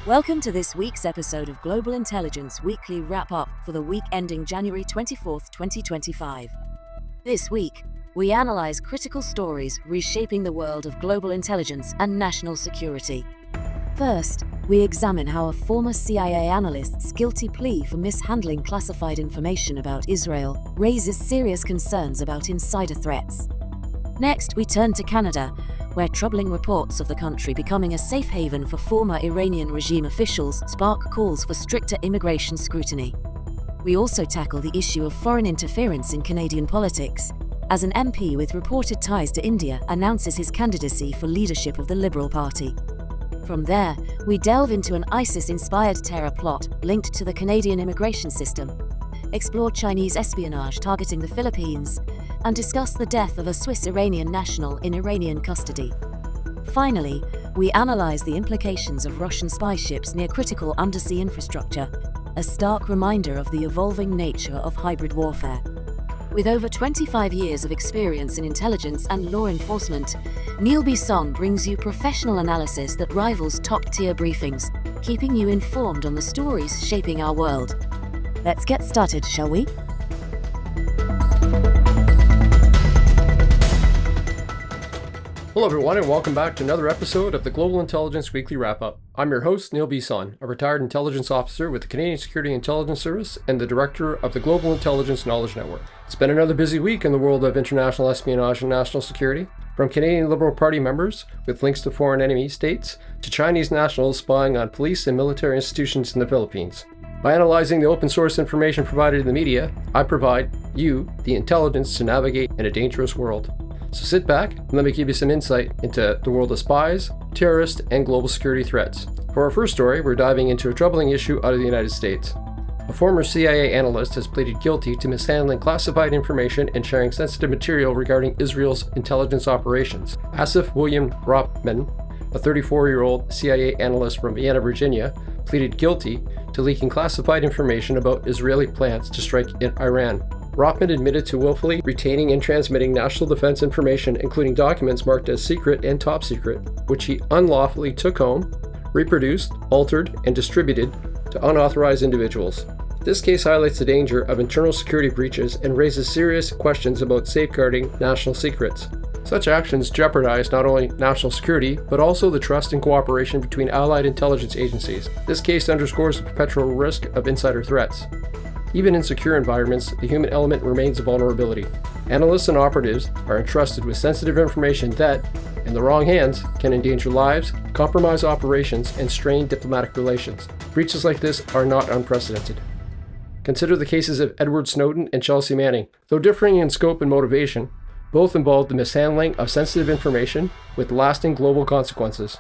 Welcome to this week's episode of Global Intelligence Weekly Wrap-Up for the week ending January 24th, 2025. This week, we analyze critical stories reshaping the world of global intelligence and national security. First, we examine how a former CIA analyst's guilty plea for mishandling classified information about Israel raises serious concerns about insider threats. Next, we turn to Canada, where troubling reports of the country becoming a safe haven for former Iranian regime officials spark calls for stricter immigration scrutiny. We also tackle the issue of foreign interference in Canadian politics, as an MP with reported ties to India announces his candidacy for leadership of the Liberal Party. From there, we delve into an ISIS-inspired terror plot linked to the Canadian immigration system, explore Chinese espionage targeting the Philippines, and discuss the death of a Swiss-Iranian national in Iranian custody. Finally, we analyze the implications of Russian spy ships near critical undersea infrastructure, a stark reminder of the evolving nature of hybrid warfare. With over 25 years of experience in intelligence and law enforcement, Neil Bisson brings you professional analysis that rivals top-tier briefings, keeping you informed on the stories shaping our world. Let's get started, shall we? Hello everyone, and welcome back to another episode of the Global Intelligence Weekly Wrap-Up. I'm your host, Neil Bisson, a retired intelligence officer with the Canadian Security Intelligence Service and the director of the Global Intelligence Knowledge Network. It's been another busy week in the world of international espionage and national security, from Canadian Liberal Party members with links to foreign enemy states to Chinese nationals spying on police and military institutions in the Philippines. By analyzing the open source information provided in the media, I provide you the intelligence to navigate in a dangerous world. So sit back and let me give you some insight into the world of spies, terrorists, and global security threats. For our first story, we're diving into a troubling issue out of the United States. A former CIA analyst has pleaded guilty to mishandling classified information and sharing sensitive material regarding Israel's intelligence operations. Asif William Rothman, a 34-year-old CIA analyst from Vienna, Virginia, pleaded guilty to leaking classified information about Israeli plans to strike in Iran. Rothman admitted to willfully retaining and transmitting national defense information, including documents marked as secret and top secret, which he unlawfully took home, reproduced, altered, and distributed to unauthorized individuals. This case highlights the danger of internal security breaches and raises serious questions about safeguarding national secrets. Such actions jeopardize not only national security, but also the trust and cooperation between allied intelligence agencies. This case underscores the perpetual risk of insider threats. Even in secure environments, the human element remains a vulnerability. Analysts and operatives are entrusted with sensitive information that, in the wrong hands, can endanger lives, compromise operations, and strain diplomatic relations. Breaches like this are not unprecedented. Consider the cases of Edward Snowden and Chelsea Manning. Though differing in scope and motivation, both involved the mishandling of sensitive information with lasting global consequences.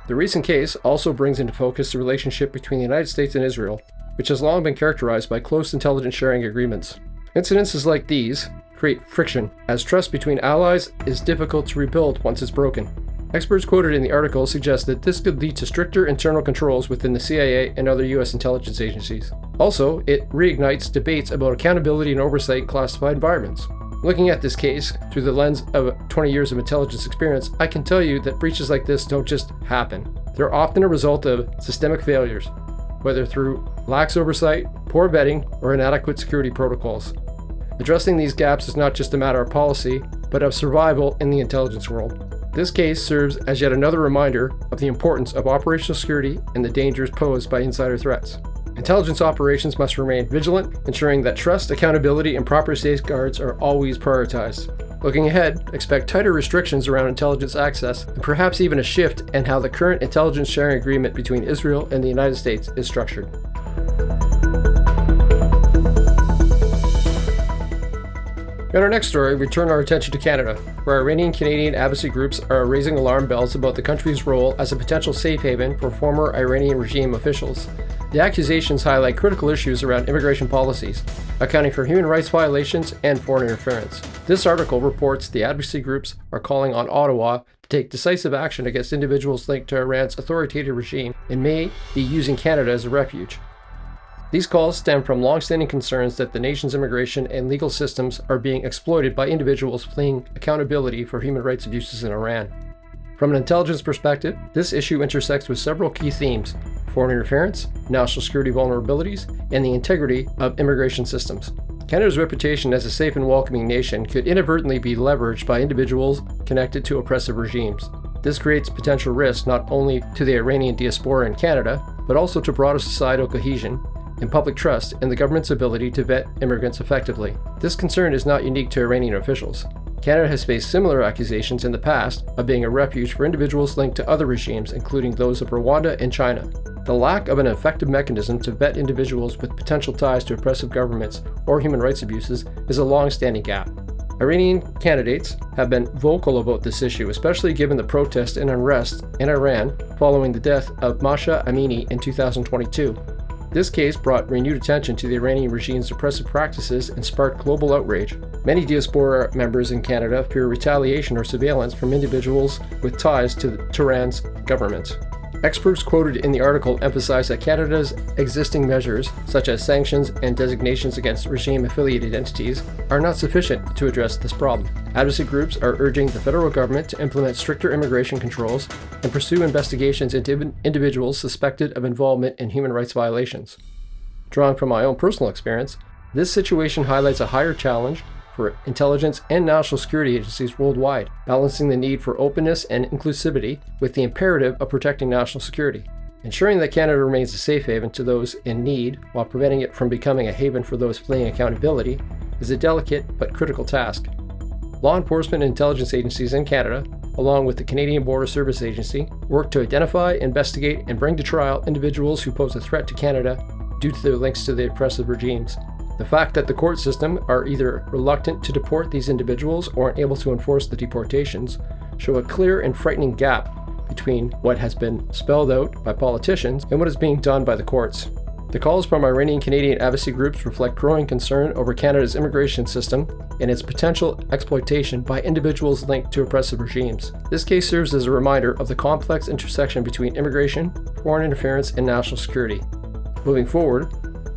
The recent case also brings into focus the relationship between the United States and Israel, which has long been characterized by close intelligence sharing agreements. Incidences like these create friction, as trust between allies is difficult to rebuild once it's broken. Experts quoted in the article suggest that this could lead to stricter internal controls within the CIA and other U.S. intelligence agencies. Also, it reignites debates about accountability and oversight in classified environments. Looking at this case through the lens of 20 years of intelligence experience, I can tell you that breaches like this don't just happen. They're often a result of systemic failures, whether through lax oversight, poor vetting, or inadequate security protocols. Addressing these gaps is not just a matter of policy, but of survival in the intelligence world. This case serves as yet another reminder of the importance of operational security and the dangers posed by insider threats. Intelligence operations must remain vigilant, ensuring that trust, accountability, and proper safeguards are always prioritized. Looking ahead, expect tighter restrictions around intelligence access, and perhaps even a shift in how the current intelligence sharing agreement between Israel and the United States is structured. In our next story, we turn our attention to Canada, where Iranian-Canadian advocacy groups are raising alarm bells about the country's role as a potential safe haven for former Iranian regime officials. The accusations highlight critical issues around immigration policies, accounting for human rights violations and foreign interference. This article reports the advocacy groups are calling on Ottawa to take decisive action against individuals linked to Iran's authoritative regime and may be using Canada as a refuge. These calls stem from long-standing concerns that the nation's immigration and legal systems are being exploited by individuals fleeing accountability for human rights abuses in Iran. From an intelligence perspective, this issue intersects with several key themes: foreign interference, national security vulnerabilities, and the integrity of immigration systems. Canada's reputation as a safe and welcoming nation could inadvertently be leveraged by individuals connected to oppressive regimes. This creates potential risk not only to the Iranian diaspora in Canada, but also to broader societal cohesion and public trust in the government's ability to vet immigrants effectively. This concern is not unique to Iranian officials. Canada has faced similar accusations in the past of being a refuge for individuals linked to other regimes, including those of Rwanda and China. The lack of an effective mechanism to vet individuals with potential ties to oppressive governments or human rights abuses is a long-standing gap. Iranian candidates have been vocal about this issue, especially given the protest and unrest in Iran following the death of Mahsa Amini in 2022. This case brought renewed attention to the Iranian regime's oppressive practices and sparked global outrage. Many diaspora members in Canada fear retaliation or surveillance from individuals with ties to Tehran's government. Experts quoted in the article emphasize that Canada's existing measures, such as sanctions and designations against regime-affiliated entities, are not sufficient to address this problem. Advocacy groups are urging the federal government to implement stricter immigration controls and pursue investigations into individuals suspected of involvement in human rights violations. Drawing from my own personal experience, this situation highlights a higher challenge for intelligence and national security agencies worldwide, balancing the need for openness and inclusivity with the imperative of protecting national security. Ensuring that Canada remains a safe haven to those in need while preventing it from becoming a haven for those fleeing accountability is a delicate but critical task. Law enforcement and intelligence agencies in Canada, along with the Canadian Border Service Agency, work to identify, investigate, and bring to trial individuals who pose a threat to Canada due to their links to the oppressive regimes. The fact that the court system are either reluctant to deport these individuals or unable to enforce the deportations show a clear and frightening gap between what has been spelled out by politicians and what is being done by the courts. The calls from Iranian Canadian advocacy groups reflect growing concern over Canada's immigration system and its potential exploitation by individuals linked to oppressive regimes. This case serves as a reminder of the complex intersection between immigration, foreign interference, and national security. Moving forward,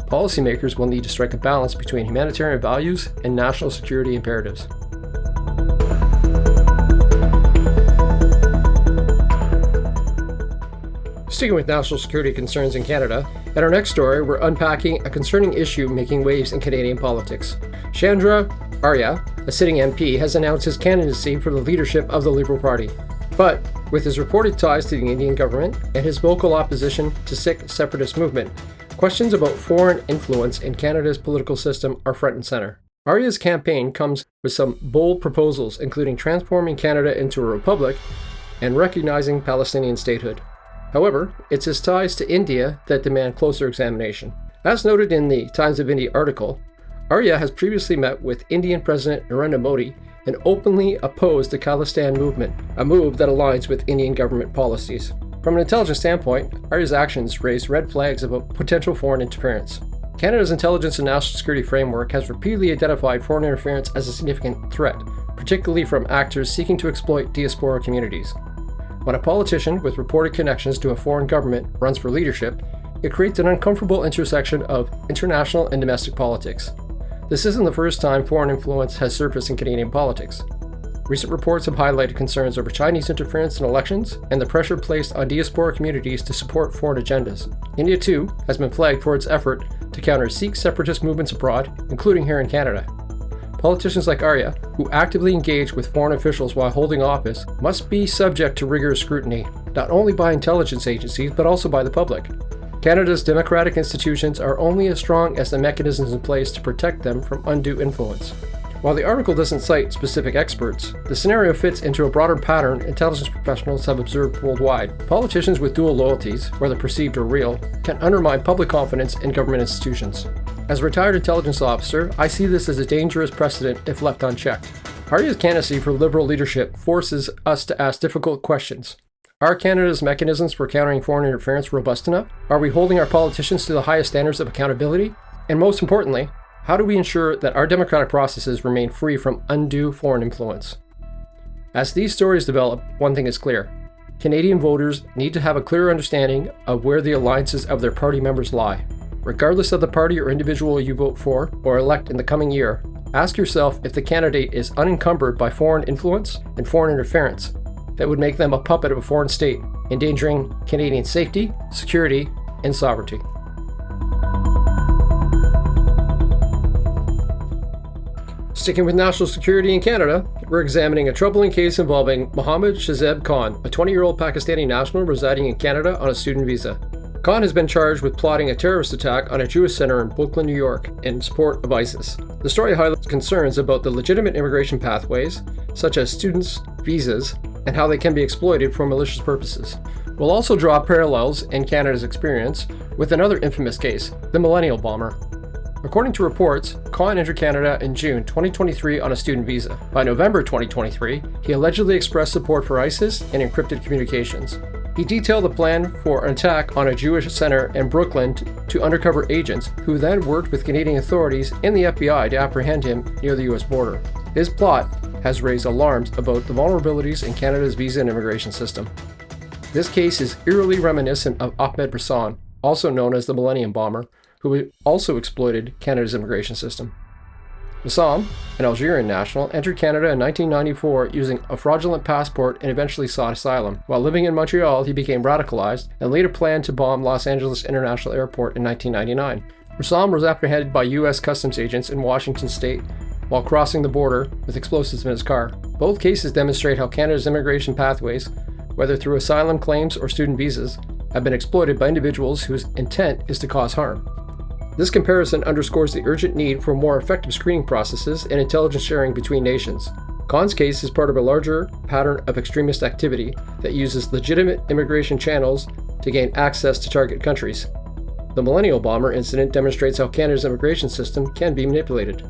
policymakers will need to strike a balance between humanitarian values and national security imperatives. Sticking with national security concerns in Canada, at our next story, we're unpacking a concerning issue making waves in Canadian politics. Chandra Arya, a sitting MP, has announced his candidacy for the leadership of the Liberal Party. But with his reported ties to the Indian government and his vocal opposition to Sikh separatist movement, questions about foreign influence in Canada's political system are front and center. Arya's campaign comes with some bold proposals, including transforming Canada into a republic and recognizing Palestinian statehood. However, it's his ties to India that demand closer examination. As noted in the Times of India article, Arya has previously met with Indian President Narendra Modi and openly opposed the Khalistan movement, a move that aligns with Indian government policies. From an intelligence standpoint, Arya's actions raise red flags about potential foreign interference. Canada's intelligence and national security framework has repeatedly identified foreign interference as a significant threat, particularly from actors seeking to exploit diaspora communities. When a politician with reported connections to a foreign government runs for leadership, it creates an uncomfortable intersection of international and domestic politics. This isn't the first time foreign influence has surfaced in Canadian politics. Recent reports have highlighted concerns over Chinese interference in elections and the pressure placed on diaspora communities to support foreign agendas. India, too, has been flagged for its effort to counter Sikh separatist movements abroad, including here in Canada. Politicians like Arya, who actively engage with foreign officials while holding office, must be subject to rigorous scrutiny, not only by intelligence agencies, but also by the public. Canada's democratic institutions are only as strong as the mechanisms in place to protect them from undue influence. While the article doesn't cite specific experts, the scenario fits into a broader pattern intelligence professionals have observed worldwide. Politicians with dual loyalties, whether perceived or real, can undermine public confidence in government institutions. As a retired intelligence officer, I see this as a dangerous precedent if left unchecked. Arya's candidacy for Liberal leadership forces us to ask difficult questions. Are Canada's mechanisms for countering foreign interference robust enough? Are we holding our politicians to the highest standards of accountability? And most importantly, how do we ensure that our democratic processes remain free from undue foreign influence? As these stories develop, one thing is clear. Canadian voters need to have a clear understanding of where the alliances of their party members lie. Regardless of the party or individual you vote for or elect in the coming year, ask yourself if the candidate is unencumbered by foreign influence and foreign interference that would make them a puppet of a foreign state, endangering Canadian safety, security, and sovereignty. Sticking with national security in Canada, we're examining a troubling case involving Mohammed Shahzeb Khan, a 20-year-old Pakistani national residing in Canada on a student visa. Khan has been charged with plotting a terrorist attack on a Jewish center in Brooklyn, New York, in support of ISIS. The story highlights concerns about the legitimate immigration pathways, such as students, visas, and how they can be exploited for malicious purposes. We'll also draw parallels in Canada's experience with another infamous case, the Millennial Bomber. According to reports, Khan entered Canada in June 2023 on a student visa. By November 2023, he allegedly expressed support for ISIS and encrypted communications. He detailed a plan for an attack on a Jewish center in Brooklyn to undercover agents, who then worked with Canadian authorities and the FBI to apprehend him near the US border. His plot has raised alarms about the vulnerabilities in Canada's visa and immigration system. This case is eerily reminiscent of Ahmed Brisson, also known as the Millennium Bomber, who also exploited Canada's immigration system. Bassam, an Algerian national, entered Canada in 1994 using a fraudulent passport and eventually sought asylum. While living in Montreal, he became radicalized and later planned to bomb Los Angeles International Airport in 1999. Bassam was apprehended by U.S. customs agents in Washington state while crossing the border with explosives in his car. Both cases demonstrate how Canada's immigration pathways, whether through asylum claims or student visas, have been exploited by individuals whose intent is to cause harm. This comparison underscores the urgent need for more effective screening processes and intelligence sharing between nations. Khan's case is part of a larger pattern of extremist activity that uses legitimate immigration channels to gain access to target countries. The Millennial Bomber incident demonstrates how Canada's immigration system can be manipulated.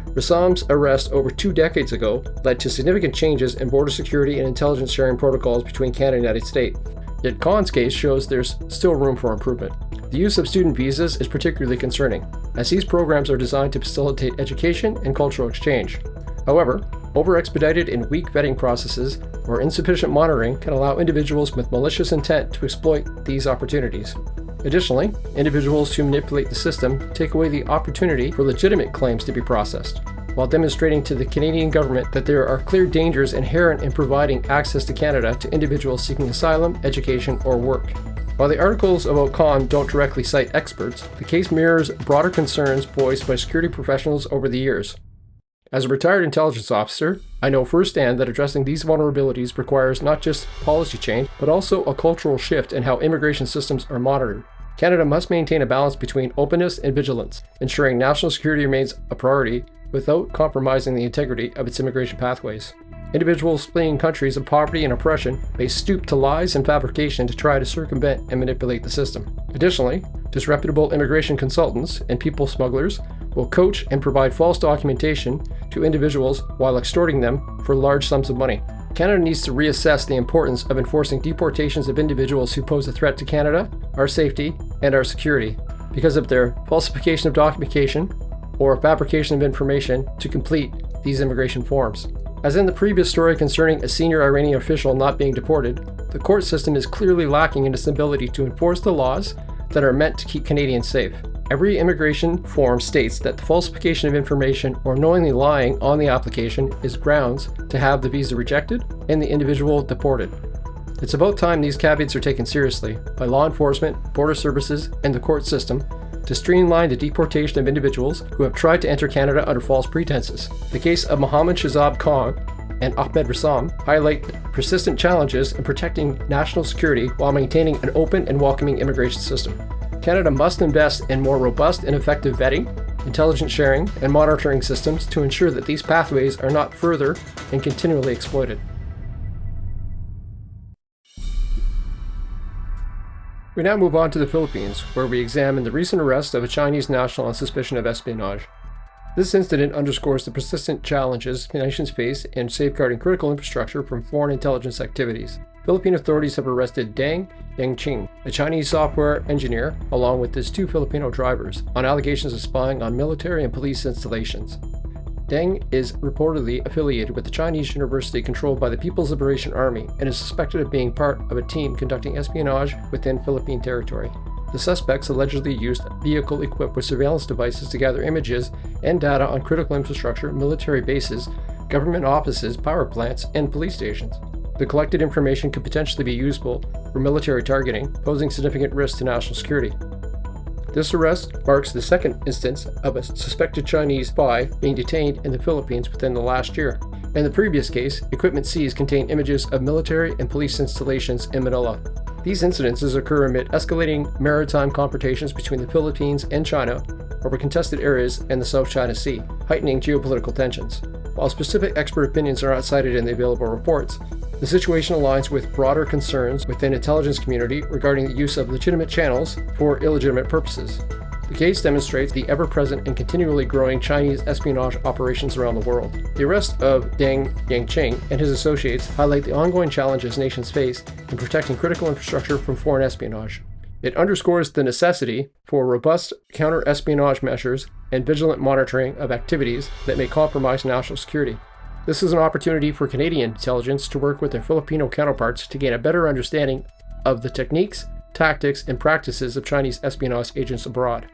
Rassam's arrest over 2 decades ago led to significant changes in border security and intelligence sharing protocols between Canada and the United States. Yet Khan's case shows there's still room for improvement. The use of student visas is particularly concerning, as these programs are designed to facilitate education and cultural exchange. However, over-expedited and weak vetting processes or insufficient monitoring can allow individuals with malicious intent to exploit these opportunities. Additionally, individuals who manipulate the system take away the opportunity for legitimate claims to be processed, while demonstrating to the Canadian government that there are clear dangers inherent in providing access to Canada to individuals seeking asylum, education, or work. While the articles about Khan don't directly cite experts, the case mirrors broader concerns voiced by security professionals over the years. As a retired intelligence officer, I know firsthand that addressing these vulnerabilities requires not just policy change, but also a cultural shift in how immigration systems are monitored. Canada must maintain a balance between openness and vigilance, ensuring national security remains a priority without compromising the integrity of its immigration pathways. Individuals fleeing countries of poverty and oppression may stoop to lies and fabrication to try to circumvent and manipulate the system. Additionally, disreputable immigration consultants and people smugglers will coach and provide false documentation to individuals while extorting them for large sums of money. Canada needs to reassess the importance of enforcing deportations of individuals who pose a threat to Canada, our safety, and our security because of their falsification of documentation or fabrication of information to complete these immigration forms. As in the previous story concerning a senior Iranian official not being deported, the court system is clearly lacking in its ability to enforce the laws that are meant to keep Canadians safe. Every immigration form states that the falsification of information or knowingly lying on the application is grounds to have the visa rejected and the individual deported. It's about time these caveats are taken seriously by law enforcement, border services, and the court system to streamline the deportation of individuals who have tried to enter Canada under false pretenses. The case of Mohammed Shahzeb Khan and Ahmed Bassam highlight persistent challenges in protecting national security while maintaining an open and welcoming immigration system. Canada must invest in more robust and effective vetting, intelligence sharing, and monitoring systems to ensure that these pathways are not further and continually exploited. We now move on to the Philippines, where we examine the recent arrest of a Chinese national on suspicion of espionage. This incident underscores the persistent challenges nations face in safeguarding critical infrastructure from foreign intelligence activities. Philippine authorities have arrested Deng Yangqing, a Chinese software engineer, along with his 2 Filipino drivers, on allegations of spying on military and police installations. Deng is reportedly affiliated with the Chinese university controlled by the People's Liberation Army and is suspected of being part of a team conducting espionage within Philippine territory. the suspects allegedly used a vehicle equipped with surveillance devices to gather images and data on critical infrastructure, military bases, government offices, power plants, and police stations. The collected information could potentially be useful for military targeting, posing significant risk to national security. This arrest marks the second instance of a suspected Chinese spy being detained in the Philippines within the last year. In the previous case, equipment seized contained images of military and police installations in Manila. These incidences occur amid escalating maritime confrontations between the Philippines and China over contested areas in the South China Sea, heightening geopolitical tensions. While specific expert opinions are not cited in the available reports, the situation aligns with broader concerns within the intelligence community regarding the use of legitimate channels for illegitimate purposes. The case demonstrates the ever-present and continually growing Chinese espionage operations around the world. The arrest of Deng Yangqing and his associates highlight the ongoing challenges nations face in protecting critical infrastructure from foreign espionage. It underscores the necessity for robust counter-espionage measures and vigilant monitoring of activities that may compromise national security. This is an opportunity for Canadian intelligence to work with their Filipino counterparts to gain a better understanding of the techniques, tactics, and practices of Chinese espionage agents abroad.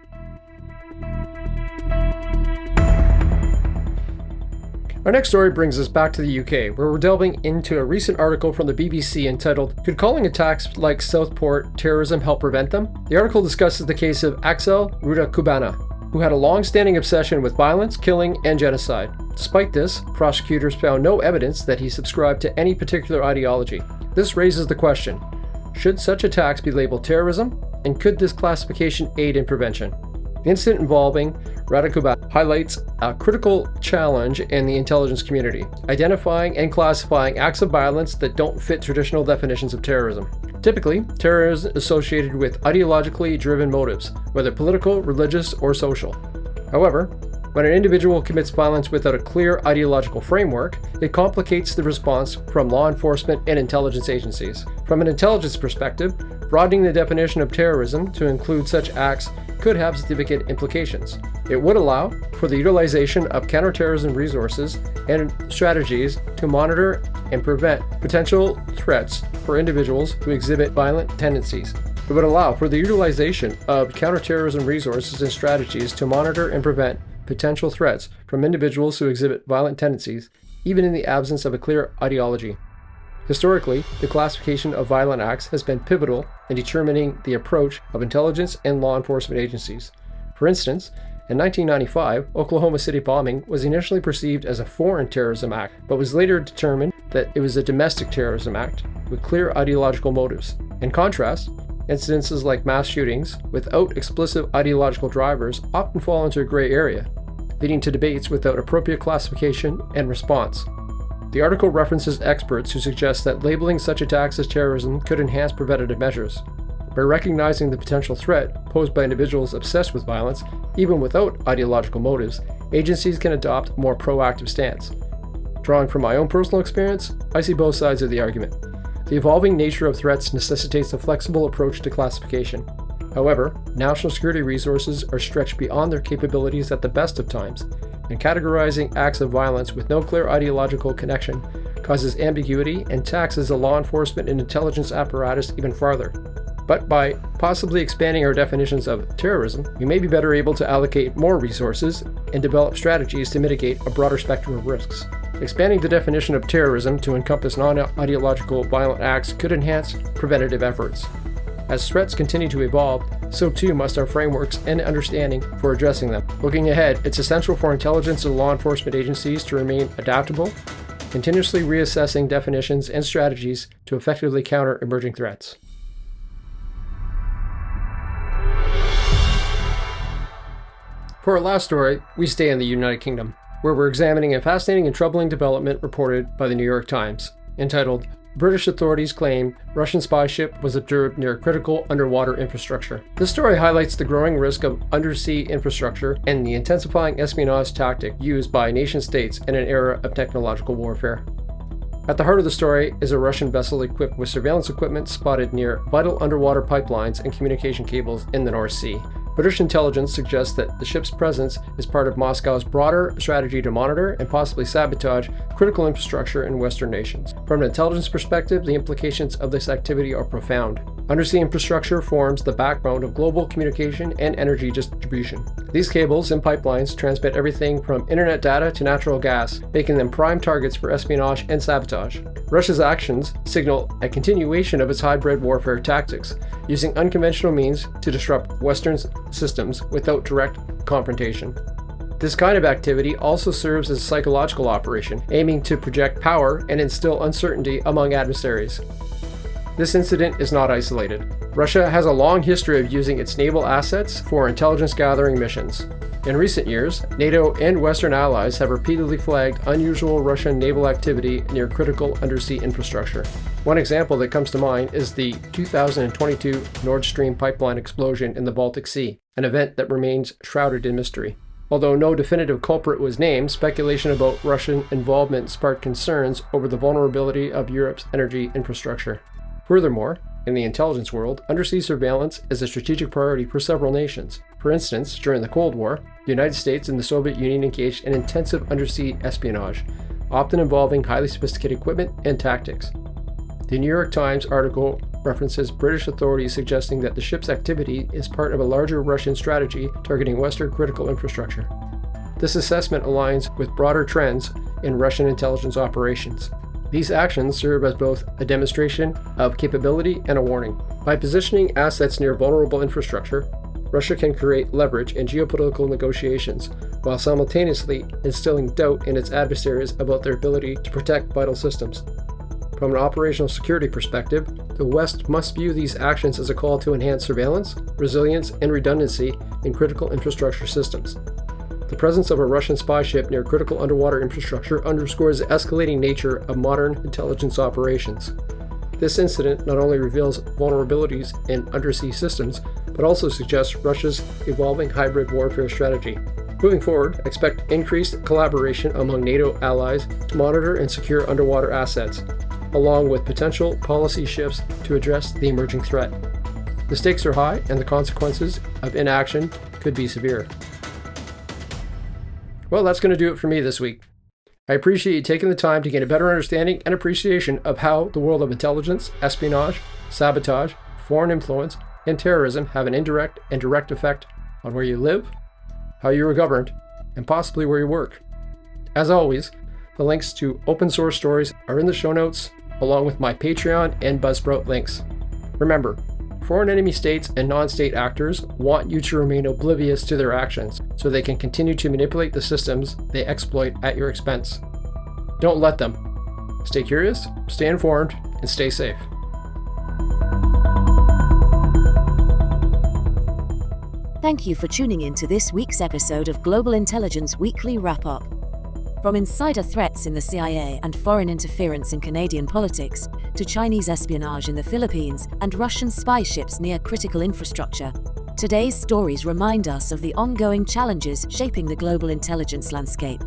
Our next story brings us back to the UK, where we're delving into a recent article from the BBC entitled, "Could calling attacks like Southport terrorism help prevent them?" The article discusses the case of Axel Rudakubana, who had a long-standing obsession with violence, killing, and genocide. Despite this, prosecutors found no evidence that he subscribed to any particular ideology. This raises the question, should such attacks be labeled terrorism, and could this classification aid in prevention? The incident involving Rudakubana highlights a critical challenge in the intelligence community, identifying and classifying acts of violence that don't fit traditional definitions of terrorism. Typically, terrorism is associated with ideologically driven motives, whether political, religious, or social. However, when an individual commits violence without a clear ideological framework, it complicates the response from law enforcement and intelligence agencies. From an intelligence perspective, broadening the definition of terrorism to include such acts could have significant implications. It would allow for the utilization of counterterrorism resources and strategies to monitor and prevent potential threats for individuals who exhibit violent tendencies. It would allow for the utilization of counterterrorism resources and strategies to monitor and prevent potential threats from individuals who exhibit violent tendencies, even in the absence of a clear ideology. Historically, the classification of violent acts has been pivotal in determining the approach of intelligence and law enforcement agencies. For instance, in 1995, Oklahoma City bombing was initially perceived as a foreign terrorism act, but was later determined that it was a domestic terrorism act with clear ideological motives. In contrast, incidences like mass shootings without explicit ideological drivers often fall into a gray area, leading to debates without appropriate classification and response. The article references experts who suggest that labeling such attacks as terrorism could enhance preventative measures. By recognizing the potential threat posed by individuals obsessed with violence, even without ideological motives, agencies can adopt a more proactive stance. Drawing from my own personal experience, I see both sides of the argument. The evolving nature of threats necessitates a flexible approach to classification. However, national security resources are stretched beyond their capabilities at the best of times, and categorizing acts of violence with no clear ideological connection causes ambiguity and taxes the law enforcement and intelligence apparatus even farther. But by possibly expanding our definitions of terrorism, we may be better able to allocate more resources and develop strategies to mitigate a broader spectrum of risks. Expanding the definition of terrorism to encompass non-ideological violent acts could enhance preventative efforts. As threats continue to evolve, so too must our frameworks and understanding for addressing them. Looking ahead, it's essential for intelligence and law enforcement agencies to remain adaptable, continuously reassessing definitions and strategies to effectively counter emerging threats. For our last story, we stay in the United Kingdom, where we're examining a fascinating and troubling development reported by the New York Times, entitled, "British Authorities Claim Russian Spy Ship Was Observed Near Critical Underwater Infrastructure." This story highlights the growing risk of undersea infrastructure and the intensifying espionage tactic used by nation-states in an era of technological warfare. At the heart of the story is a Russian vessel equipped with surveillance equipment spotted near vital underwater pipelines and communication cables in the North Sea. British intelligence suggests that the ship's presence is part of Moscow's broader strategy to monitor and possibly sabotage critical infrastructure in Western nations. From an intelligence perspective, the implications of this activity are profound. Undersea infrastructure forms the backbone of global communication and energy distribution. These cables and pipelines transmit everything from internet data to natural gas, making them prime targets for espionage and sabotage. Russia's actions signal a continuation of its hybrid warfare tactics, using unconventional means to disrupt Western systems without direct confrontation. This kind of activity also serves as a psychological operation, aiming to project power and instill uncertainty among adversaries. This incident is not isolated. Russia has a long history of using its naval assets for intelligence gathering missions. In recent years, NATO and Western allies have repeatedly flagged unusual Russian naval activity near critical undersea infrastructure. One example that comes to mind is the 2022 Nord Stream pipeline explosion in the Baltic Sea, an event that remains shrouded in mystery. Although no definitive culprit was named, speculation about Russian involvement sparked concerns over the vulnerability of Europe's energy infrastructure. Furthermore, in the intelligence world, undersea surveillance is a strategic priority for several nations. For instance, during the Cold War, the United States and the Soviet Union engaged in intensive undersea espionage, often involving highly sophisticated equipment and tactics. The New York Times article references British authorities suggesting that the ship's activity is part of a larger Russian strategy targeting Western critical infrastructure. This assessment aligns with broader trends in Russian intelligence operations. These actions serve as both a demonstration of capability and a warning. By positioning assets near vulnerable infrastructure, Russia can create leverage in geopolitical negotiations, while simultaneously instilling doubt in its adversaries about their ability to protect vital systems. From an operational security perspective, the West must view these actions as a call to enhance surveillance, resilience, and redundancy in critical infrastructure systems. The presence of a Russian spy ship near critical underwater infrastructure underscores the escalating nature of modern intelligence operations. This incident not only reveals vulnerabilities in undersea systems, but also suggests Russia's evolving hybrid warfare strategy. Moving forward, expect increased collaboration among NATO allies to monitor and secure underwater assets, along with potential policy shifts to address the emerging threat. The stakes are high, and the consequences of inaction could be severe. Well, that's going to do it for me this week. I appreciate you taking the time to gain a better understanding and appreciation of how the world of intelligence, espionage, sabotage, foreign influence, and terrorism have an indirect and direct effect on where you live, how you are governed, and possibly where you work. As always, the links to open source stories are in the show notes, along with my Patreon and Buzzsprout links. Remember, foreign enemy states and non-state actors want you to remain oblivious to their actions so they can continue to manipulate the systems they exploit at your expense. Don't let them. Stay curious, stay informed, and stay safe. Thank you for tuning in to this week's episode of Global Intelligence Weekly Wrap-Up. From insider threats in the CIA and foreign interference in Canadian politics, to Chinese espionage in the Philippines and Russian spy ships near critical infrastructure, today's stories remind us of the ongoing challenges shaping the global intelligence landscape.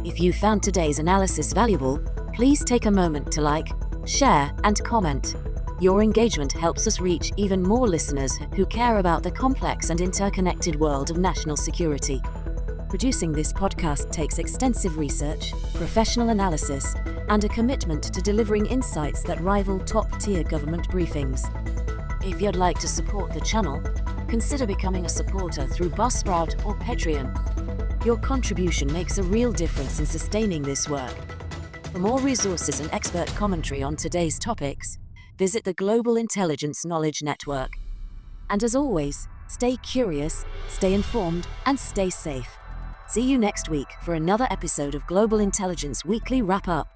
If you found today's analysis valuable, please take a moment to like, share, and comment. Your engagement helps us reach even more listeners who care about the complex and interconnected world of national security. Producing this podcast takes extensive research, professional analysis, and a commitment to delivering insights that rival top-tier government briefings. If you'd like to support the channel, consider becoming a supporter through Buzzsprout or Patreon. Your contribution makes a real difference in sustaining this work. For more resources and expert commentary on today's topics, visit the Global Intelligence Knowledge Network. And as always, stay curious, stay informed, and stay safe. See you next week for another episode of Global Intelligence Weekly Wrap-Up.